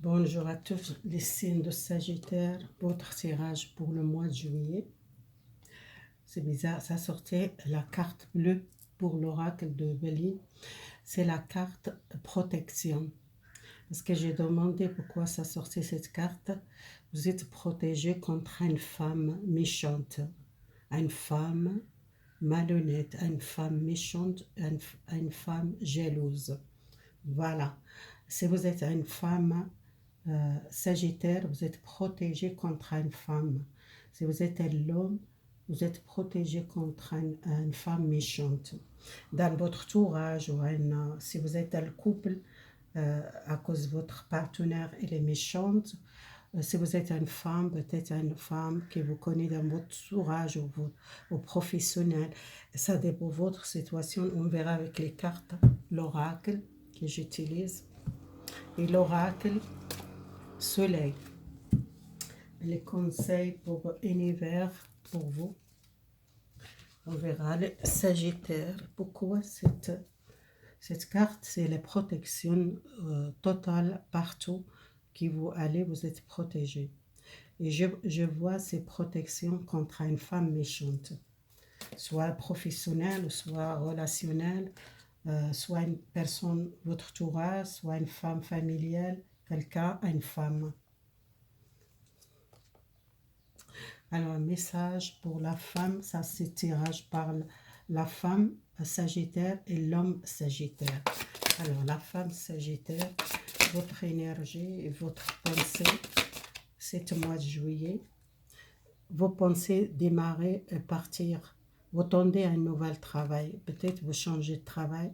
Bonjour à tous les signes de Sagittaire, votre tirage pour le mois de juillet. C'est bizarre, ça sortait la carte bleue pour l'oracle de Bélier. C'est la carte protection. Parce que j'ai demandé pourquoi ça sortait cette carte. Vous êtes protégé contre une femme méchante, une femme malhonnête, une femme méchante, une femme jalouse. Voilà. Si vous êtes une femme Sagittaire, vous êtes protégé contre une femme. Si vous êtes l'homme, vous êtes protégé contre une femme méchante. Dans votre entourage, ou si vous êtes un couple, à cause de votre partenaire, elle est méchante. Si vous êtes une femme, peut-être une femme que vous connaissez dans votre entourage ou professionnel. Ça dépend de votre situation. On verra avec les cartes, l'oracle que j'utilise. Et l'oracle, Soleil. Les conseils pour l'univers, pour vous. On verra le Sagittaire. Pourquoi cette carte, c'est la protection totale partout que vous allez, vous êtes protégé. Et je vois ces protections contre une femme méchante, soit professionnelle, soit relationnelle, soit une personne, votre entourage, soit une femme familiale, quelqu'un, une femme. Alors, un message pour la femme, ça c'est tirage par la femme Sagittaire et l'homme Sagittaire. Alors, la femme Sagittaire, votre énergie et votre pensée, c'est le mois de juillet. Vos pensées démarrer et partir. Vous tendez à un nouvel travail. Peut-être vous changez de travail.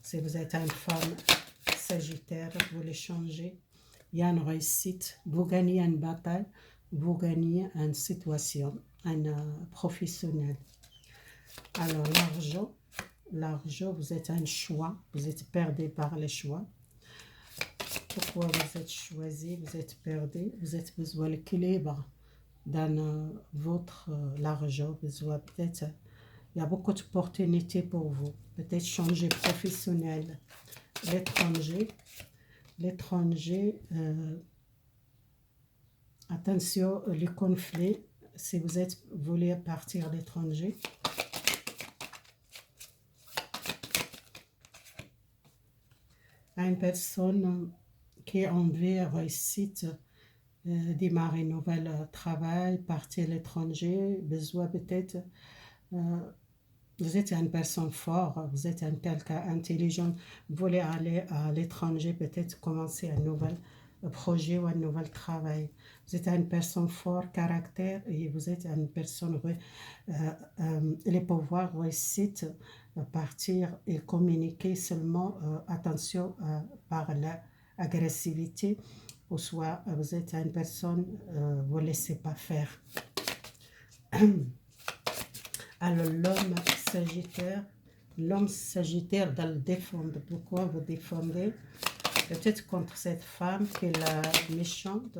Si vous êtes une femme Sagittaire, vous les changez. Il y a une réussite. Vous gagnez une bataille. Vous gagnez une situation, un professionnel. Alors, l'argent, vous êtes un choix. Vous êtes perdu par les choix. Pourquoi vous êtes choisi, vous êtes perdu, vous êtes besoin de l'équilibre dans votre l'argent, besoin peut-être, il y a beaucoup d'opportunités pour vous, peut-être changer professionnel, l'étranger, attention, les conflits, si vous voulez partir à l'étranger, une personne qui a envie de réussite, démarrer un nouvel travail, partir à l'étranger, besoin peut-être, vous êtes une personne forte, vous êtes quelqu'un intelligent, vous voulez aller à l'étranger, peut-être commencer un nouvel projet ou un nouvel travail. Vous êtes une personne fort caractère et vous êtes une personne, les pouvoirs réussite, partir et communiquer seulement, attention par l'agressivité, ou soit vous êtes une personne, vous ne laissez pas faire. Alors l'homme Sagittaire dans le défendre. Pourquoi vous défendez? Peut-être contre cette femme qui est la méchante.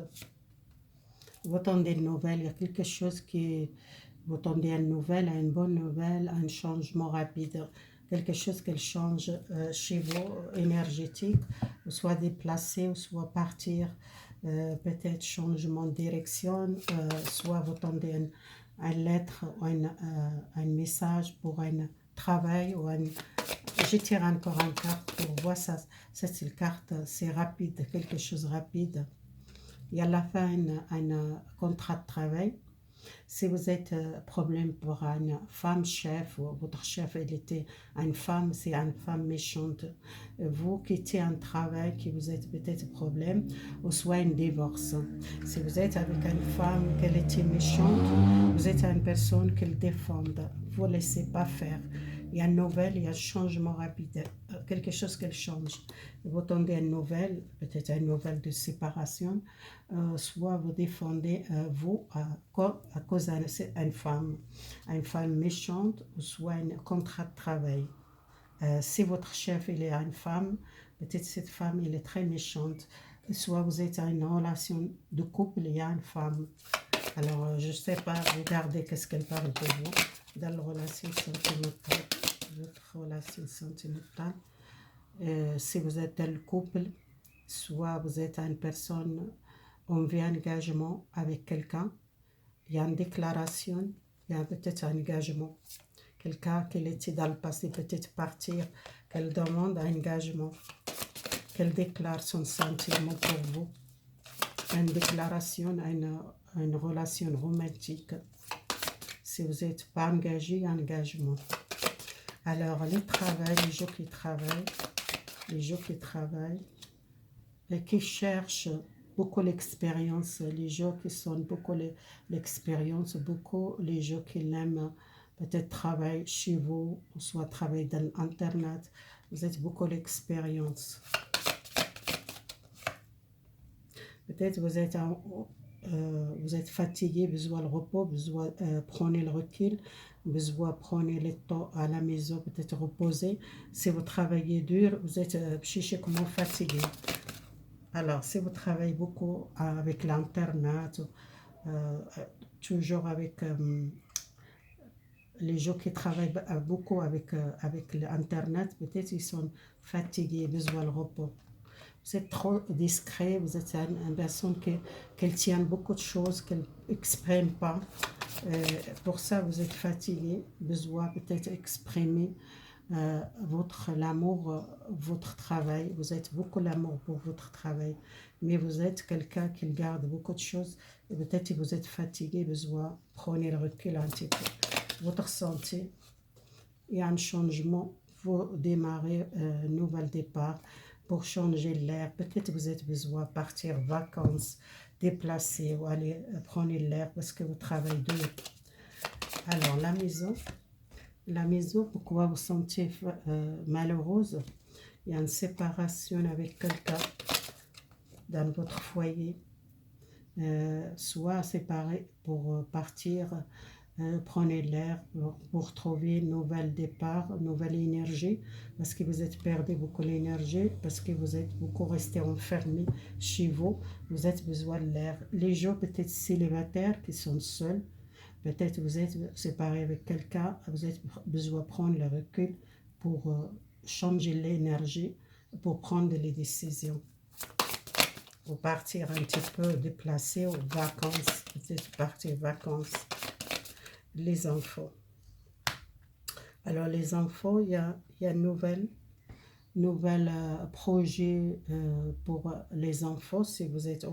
Vous attendez une nouvelle, il y a quelque chose qui... Vous attendez une nouvelle, une bonne nouvelle, un changement rapide. Quelque chose qui change chez vous, énergétique, ou soit déplacer, ou soit partir, peut-être changement de direction, soit vous attendez une lettre ou un message pour un travail ou un... Je tire encore une carte pour voir ça. Cette carte, c'est rapide, quelque chose de rapide. Il y a à la fin un contrat de travail. Si vous êtes problème pour une femme chef, ou votre chef elle était une femme, c'est une femme méchante, vous quittez un travail qui vous êtes peut-être problème, ou soit un divorce. Si vous êtes avec une femme qu'elle était méchante, vous êtes une personne qu'elle défend, vous ne laissez pas faire. Il y a une nouvelle, il y a un changement rapide, quelque chose qu'elle change. Vous attendez une nouvelle, peut-être une nouvelle de séparation, soit vous défendez vous à cause d'une femme méchante, ou soit un contrat de travail. Si votre chef il est une femme, peut-être cette femme il est très méchante, soit vous êtes en une relation de couple, il y a une femme. Alors je ne sais pas, regardez qu'est-ce qu'elle parle pour vous dans la relation sentimentale, votre relation sentimentale. Si vous êtes dans le couple, soit vous êtes une personne, on veut un engagement avec quelqu'un, il y a une déclaration, il y a peut-être un engagement. Quelqu'un qui était dans le passé peut-être partir, qu'elle demande un engagement, qu'elle déclare son sentiment pour vous. Une déclaration, une relation romantique. Si vous n'êtes pas engagé, un engagement. Alors, les gens qui travaillent et qui cherchent beaucoup l'expérience, les gens qui sont beaucoup l'expérience, beaucoup les gens qui aiment peut-être travailler chez vous, ou soit travailler dans Internet, vous êtes beaucoup l'expérience. Peut-être vous êtes fatigué, besoin de repos, besoin prenez le recul, besoin prenez le temps à la maison, peut-être reposer. Si vous travaillez dur, vous êtes psychiquement fatigué. Alors, si vous travaillez beaucoup avec l'Internet, toujours avec les gens qui travaillent beaucoup avec l'Internet, peut-être ils sont fatigués, besoin de repos. Vous êtes trop discret, vous êtes une personne qui tient beaucoup de choses, qu'elle n'exprime pas. Pour ça, vous êtes fatigué, besoin peut-être exprimer l'amour, votre travail. Vous êtes beaucoup l'amour pour votre travail, mais vous êtes quelqu'un qui garde beaucoup de choses. Et peut-être que vous êtes fatigué, besoin prenez le recul un petit peu. Votre santé, il y a un changement, vous démarrez un nouvel départ pour changer l'air. Peut-être vous avez besoin de partir en vacances, déplacer ou aller prendre l'air parce que vous travaillez dur. Alors, la maison, pourquoi vous sentez malheureuse? Il y a une séparation avec quelqu'un dans votre foyer. Soit séparé pour partir, prenez l'air pour trouver un nouvel départ, une nouvelle énergie, parce que vous êtes perdu beaucoup d'énergie, parce que vous êtes beaucoup resté enfermé chez vous, vous avez besoin de l'air. Les gens peut-être célibataires qui sont seuls, peut-être vous êtes séparés avec quelqu'un, vous avez besoin de prendre le recul pour changer l'énergie, pour prendre les décisions. Pour partir un petit peu déplacer aux vacances, peut-être partir vacances. Les enfants. Alors les enfants, il y a un nouvel projet pour les enfants. Si vous êtes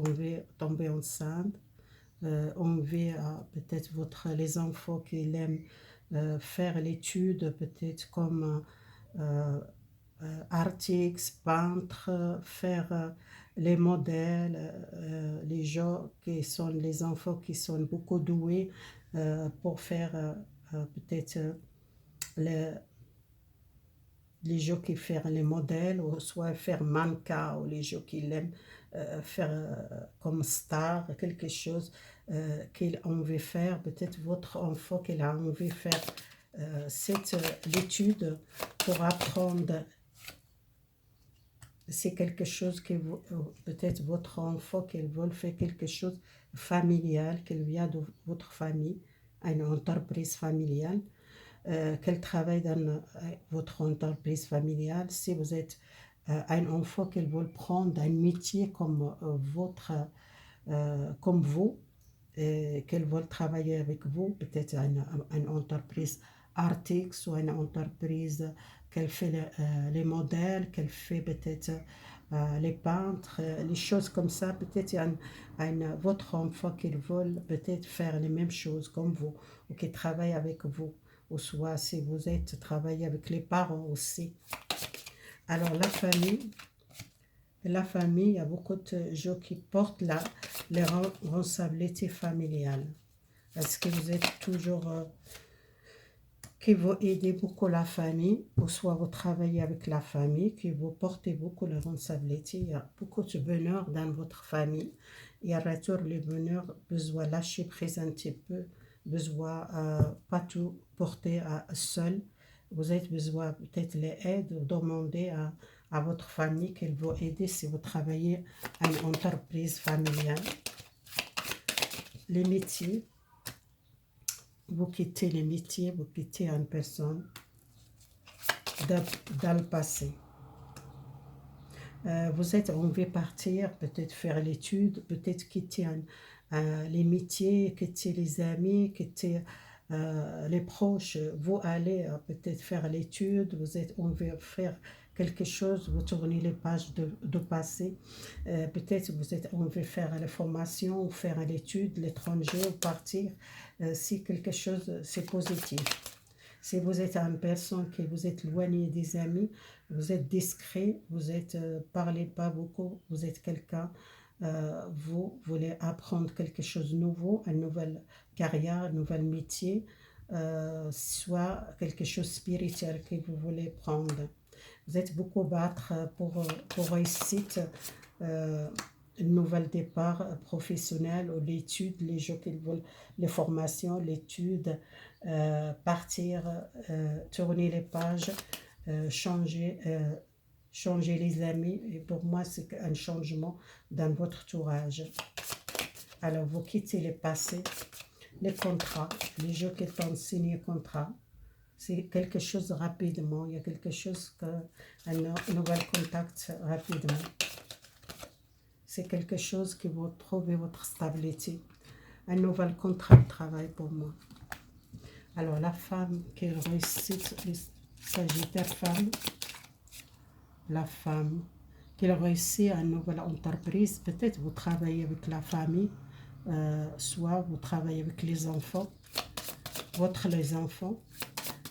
tombé enceinte, on veut peut-être les enfants qui aiment faire l'étude, peut-être comme artistes, peintres, faire les modèles, les gens qui sont les enfants qui sont beaucoup doués pour faire peut-être les, les gens qui font les modèles, ou soit faire mannequin, ou les gens qui aiment faire comme star, quelque chose qu'il veut faire, peut-être votre enfant qu'il a envie de faire cette l'étude pour apprendre. C'est quelque chose que peut-être votre enfant qu'il veut faire quelque chose familial, qu'il vient de votre famille, une entreprise familiale, qu'elle travaille dans votre entreprise familiale. Si vous êtes un enfant qui veut prendre un métier comme comme vous, qu'elle veut travailler avec vous, peut-être une entreprise artistique ou une entreprise qu'elle fait les modèles, qu'elle fait peut-être les peintres, les choses comme ça. Peut-être votre enfant qui veut peut-être faire les mêmes choses comme vous, ou qui travaille avec vous, ou soit si vous êtes travaillé avec les parents aussi. Alors la famille, il y a beaucoup de gens qui portent les responsabilités familiales. Est-ce que vous êtes toujours qui vous aider beaucoup la famille, ou soit vous travaillez avec la famille, qui vous portez beaucoup de responsabilités. Il y a beaucoup de bonheur dans votre famille. Et à retour, le bonheur, besoin lâcher prise un petit peu, besoin pas tout porter seul. Vous avez besoin peut-être les aides, demander à votre famille qu'elle vous aider si vous travaillez à une entreprise familiale. Les métiers. Vous quittez les métiers, vous quittez une personne dans le passé. On veut partir, peut-être faire l'étude, peut-être quitter les métiers, quitter les amis, quitter les proches. Vous allez peut-être faire l'étude, on veut faire quelque chose, vous tournez les pages de passé. Peut-être on veut faire la formation, ou faire l'étude, l'étranger, ou partir. Si quelque chose, c'est positif. Si vous êtes une personne qui vous êtes éloignée des amis, vous êtes discret, vous êtes parlez pas beaucoup, vous êtes quelqu'un, vous voulez apprendre quelque chose de nouveau, une nouvelle carrière, un nouvel métier, soit quelque chose de spirituel que vous voulez prendre. Vous êtes beaucoup battre pour réussite, une nouvelle départ professionnel ou l'étude, les gens qui veulent les formations, l'étude, partir, tourner les pages, changer les amis. Et pour moi, c'est un changement dans votre entourage. Alors, vous quittez le passé, les contrats, les gens qui ont signé contrat. C'est quelque chose rapidement, il y a quelque chose un nouvel contact rapidement. C'est quelque chose qui va trouver votre stabilité. Un nouvel contrat de travail pour moi. Alors, la femme qui réussit, les Sagittaires femmes, la femme qui réussit à une nouvelle entreprise, peut-être vous travaillez avec la famille, soit vous travaillez avec les enfants, les enfants,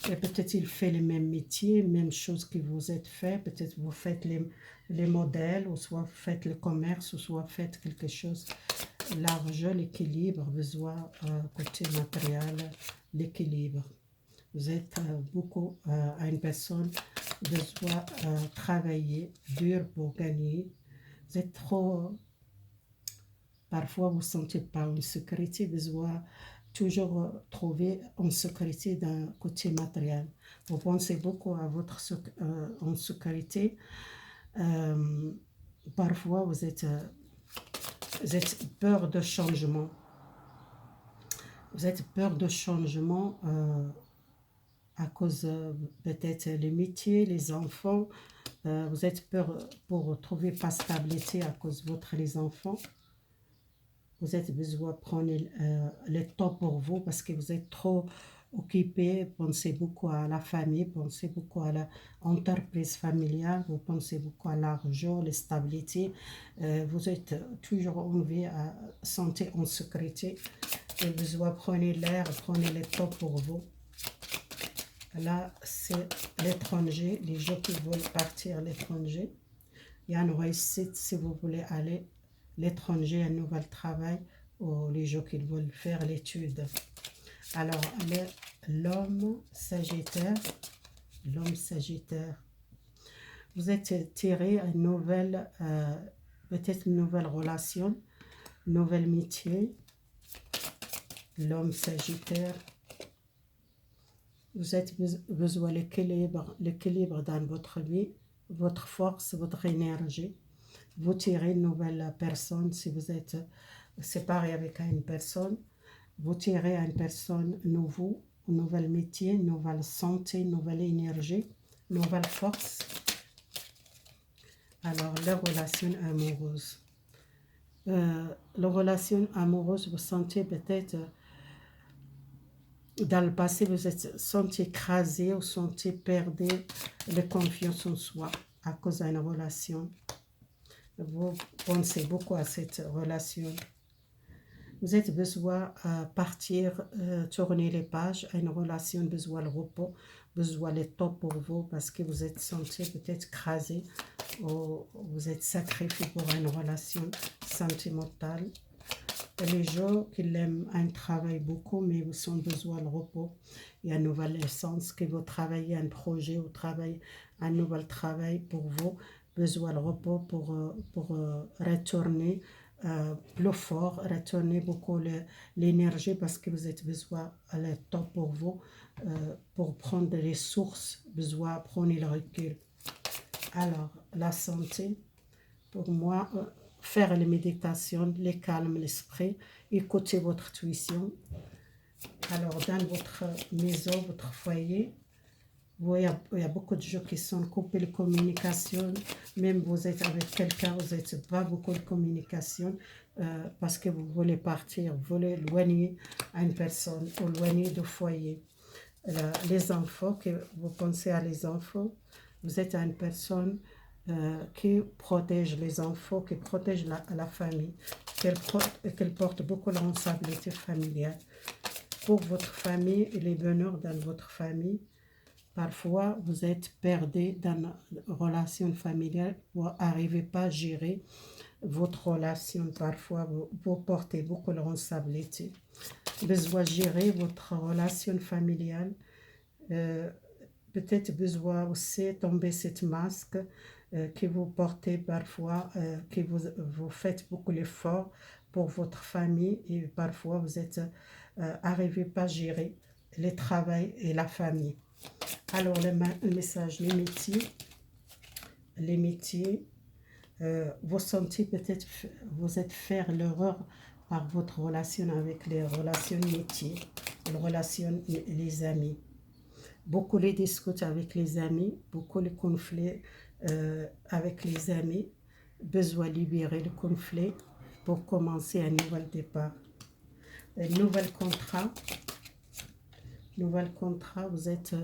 et peut-être il fait les mêmes métiers, même chose que vous êtes fait, peut-être vous faites les modèles, ou soit vous faites le commerce, ou soit vous faites quelque chose. L'argent, l'équilibre, besoin côté matériel, l'équilibre. Vous êtes beaucoup à une personne besoin travailler dur pour gagner. Vous êtes trop, parfois vous ne sentez pas une sécurité, besoin toujours trouver une sécurité d'un côté matériel. Vous pensez beaucoup à votre en sécurité. Parfois vous êtes peur de changement. Vous êtes peur de changement à cause peut-être les métiers, les enfants. Vous êtes peur pour trouver pas stabilité à cause de les enfants. Vous êtes besoin de prendre le temps pour vous parce que vous êtes trop occupé, pensez beaucoup à la famille, pensez beaucoup à l'entreprise familiale, vous pensez beaucoup à l'argent, la stabilité. Vous êtes toujours envie à sentir en sécurité et besoin de prendre l'air, prenez le temps pour vous. Là, c'est l'étranger, les gens qui veulent partir à l'étranger. Il y a une réussite si vous voulez aller à l'étranger, un nouvel travail, ou les gens qui veulent faire l'étude. Alors, l'homme Sagittaire, vous êtes tiré à une nouvelle, peut-être une nouvelle relation, un nouvel métier. L'homme Sagittaire, vous avez besoin de l'équilibre dans votre vie, votre force, votre énergie. Vous tirez une nouvelle personne si vous êtes séparé avec une personne. Vous tirez une personne nouvelle, un nouvel métier, une nouvelle santé, une nouvelle énergie, une nouvelle force. Alors, les relations amoureuses. Les relations amoureuses, vous sentez peut-être... dans le passé, vous êtes senti écrasé ou senti perdu de confiance en soi à cause d'une relation. Vous pensez beaucoup à cette relation. Vous avez besoin de partir, tourner les pages à une relation, besoin de repos, besoin de temps pour vous parce que vous êtes senti peut-être écrasé ou vous êtes sacrifié pour une relation sentimentale. Les gens qui aiment un travail beaucoup, mais vous ont besoin de repos et une nouvelle essence, que vous travaillez un projet, vous travaillez un nouvel travail pour vous, besoin de repos pour retourner plus fort, retourner beaucoup l'énergie parce que vous avez besoin de temps pour vous, pour prendre les sources, besoin de prendre le recul. Alors, la santé, pour moi, faire les méditations, les calmes l'esprit, écoutez votre intuition. Alors, dans votre maison, votre foyer, Il y a beaucoup de gens qui sont coupés de communication. Même vous êtes avec quelqu'un, vous n'êtes pas beaucoup de communication parce que vous voulez partir, vous voulez éloigner à une personne, ou éloigner du foyer. Les enfants, que vous pensez à les enfants, vous êtes à une personne qui protège les enfants, qui protège la famille, qu'elle porte beaucoup de responsabilité familiale. Pour votre famille et les bonheurs dans votre famille, parfois vous êtes perdu dans une relation familiale, vous n'arrivez pas à gérer votre relation. Parfois vous portez beaucoup de responsabilité. Besoin de gérer votre relation familiale. Peut-être besoin aussi tomber cette masque que vous portez parfois, que vous faites beaucoup d'efforts pour votre famille et parfois vous êtes arrivez pas à gérer le travail et la famille. Alors le message, les métiers, vous sentez peut-être, vous êtes faire l'erreur par votre relation avec les relations métiers, les relations les amis. Beaucoup les discutent avec les amis, beaucoup les conflits avec les amis, besoin de libérer le conflit pour commencer un nouvel départ. Un nouvel contrat, vous êtes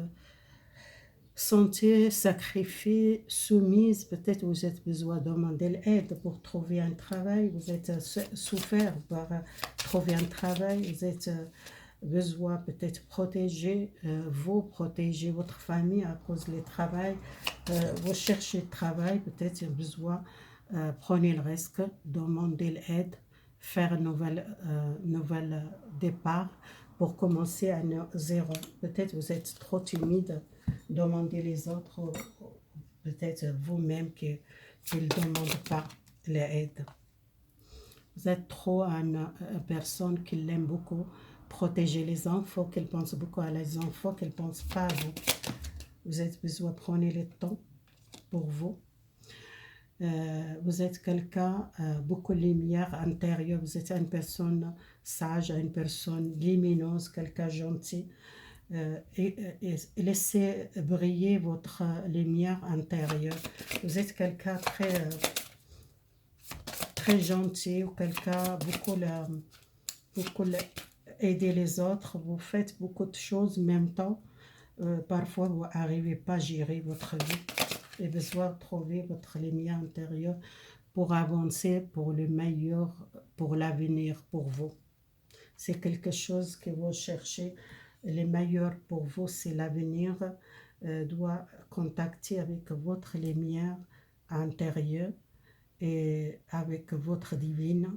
sentez sacrifiée, soumise, peut-être vous avez besoin de demander l'aide pour trouver un travail, vous êtes souffert pour trouver un travail, vous êtes besoin peut-être protéger vous, protéger votre famille à cause du travail, vous cherchez le travail, peut-être besoin, prenez le risque, demandez l'aide, faire un nouvel départ pour commencer à zéro. Peut-être vous êtes trop timide, demandez les autres, peut-être vous-même qu'ils ne demandent pas l'aide. Vous êtes trop une personne qui l'aime beaucoup, protéger les enfants, qu'elle pense beaucoup à les enfants, qu'elle ne pense pas à vous. Vous avez besoin de prendre le temps pour vous. Vous êtes quelqu'un, beaucoup de lumière intérieure, vous êtes une personne sage, une personne lumineuse, quelqu'un gentil. Et laissez briller votre lumière intérieure. Vous êtes quelqu'un très gentil, ou quelqu'un beaucoup aider les autres, vous faites beaucoup de choses en même temps. Parfois vous n'arrivez pas à gérer votre vie et besoin de trouver votre lumière intérieure pour avancer pour le meilleur, pour l'avenir, pour vous. C'est quelque chose que vous cherchez, le meilleur pour vous, c'est l'avenir, doit contacter avec votre lumière intérieure et avec votre divine,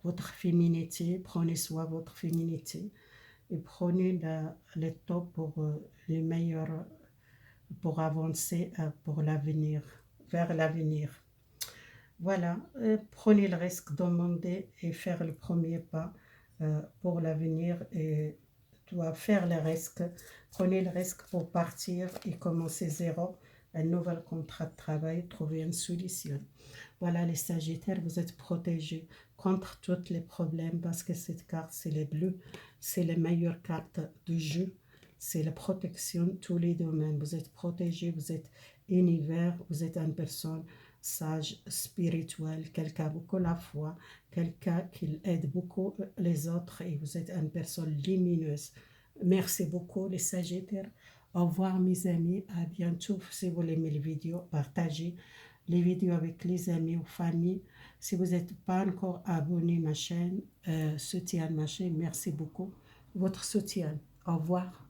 votre féminité. Prenez soin de votre féminité et prenez le temps pour le meilleur, pour avancer pour l'avenir, vers l'avenir. Voilà, prenez le risque, demandez et faire le premier pas pour l'avenir et doit faire le risque. Prenez le risque pour partir et commencer zéro, un nouvel contrat de travail, trouver une solution. Voilà les Sagittaires, vous êtes protégés contre tous les problèmes parce que cette carte, c'est les bleus, c'est la meilleure carte du jeu. C'est la protection de tous les domaines. Vous êtes protégés, vous êtes univers, vous êtes une personne sage, spirituelle, quelqu'un a beaucoup la foi, quelqu'un qui aide beaucoup les autres et vous êtes une personne lumineuse. Merci beaucoup les Sagittaires. Au revoir mes amis, à bientôt. Si vous aimez les vidéos, partagez les vidéos avec les amis ou famille. Si vous n'êtes pas encore abonné à ma chaîne, soutien ma chaîne, merci beaucoup. Votre soutien. Au revoir.